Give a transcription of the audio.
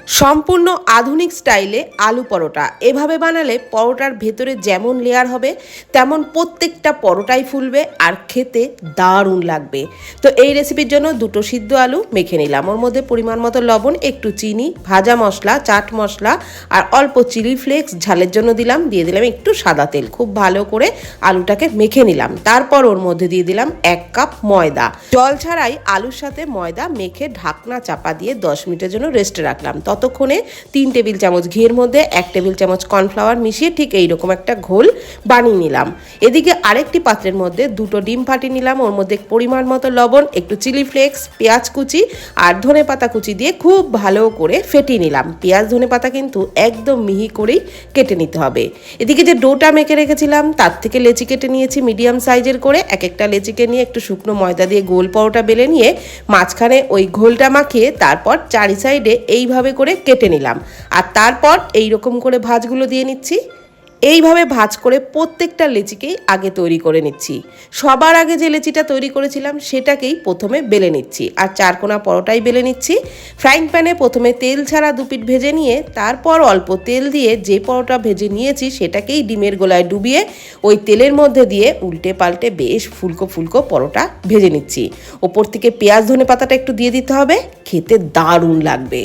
সম্পূর্ণ আধুনিক স্টাইলে আলু পরোটা এভাবে বানালে পরোটার ভেতরে যেমন লেয়ার হবে তেমন প্রত্যেকটা পরোটাই ফুলবে আর খেতে দারুণ লাগবে। তো এই রেসিপির জন্য দুটো সিদ্ধ আলু মেখে নিলাম, ওর মধ্যে পরিমাণ মতো লবণ, একটু চিনি, ভাজা মশলা, চাট মশলা আর অল্প চিলি ফ্লেক্স ঝালের জন্য দিলাম, দিয়ে দিলাম একটু সাদা তেল। খুব ভালো করে আলুটাকে মেখে নিলাম। তারপর ওর মধ্যে দিয়ে দিলাম 1 কাপ ময়দা। জল ছাড়াই আলুর সাথে ময়দা মেখে ঢাকনা চাপা দিয়ে 10 মিনিটের জন্য রেস্টে রাখলাম। ততক্ষণে 3 টেবিল চামচ ঘিয়ের মধ্যে 1 টেবিল চামচ কর্নফ্লাওয়ার মিশিয়ে ঠিক এইরকম একটা ঘোল বানিয়ে নিলাম। এদিকে আরেকটি পাত্রের মধ্যে দুটো ডিম ফাটিয়ে নিলাম, ওর মধ্যে পরিমাণ মতো লবণ, একটু চিলি ফ্লেক্স, পেঁয়াজ কুচি আর ধনেপাতা কুচি দিয়ে খুব ভালো করে ফেটিয়ে নিলাম। পেঁয়াজ ধনেপাতা কিন্তু একদম মিহি করেই কেটে নিতে হবে। এদিকে যে ডোটা মেখে রেখেছিলাম তার থেকে লেচি কেটে নিয়েছি মিডিয়াম সাইজের করে। এক একটা লেচিকে নিয়ে একটু শুকনো ময়দা দিয়ে গোল পরোটা বেলে নিয়ে মাঝখানে ওই ঘোলটা মাখিয়ে তারপর চারি সাইডে এইভাবে করে কেটে নিলাম। আর তারপর এইরকম করে ভাঁজগুলো দিয়ে নিচ্ছি। এইভাবে ভাঁজ করে প্রত্যেকটা লেচিকেই আগে তৈরি করে নিচ্ছি। সবার আগে যে লেচিটা তৈরি করেছিলাম সেটাকেই প্রথমে বেলে নিচ্ছি আর চারকোনা পরোটাই বেলে নিচ্ছি। ফ্রাইং প্যানে প্রথমে তেল ছাড়া দুপিঠ ভেজে নিয়ে তারপর অল্প তেল দিয়ে যে পরোটা ভেজে নিয়েছি সেটাকেই ডিমের গোলায় ডুবিয়ে ওই তেলের মধ্যে দিয়ে উল্টে পাল্টে বেশ ফুলকো ফুলকো পরোটা ভেজে নিচ্ছি। ওপর থেকে পেঁয়াজ ধনেপাতাটা একটু দিয়ে দিতে হবে, খেতে দারুণ লাগবে।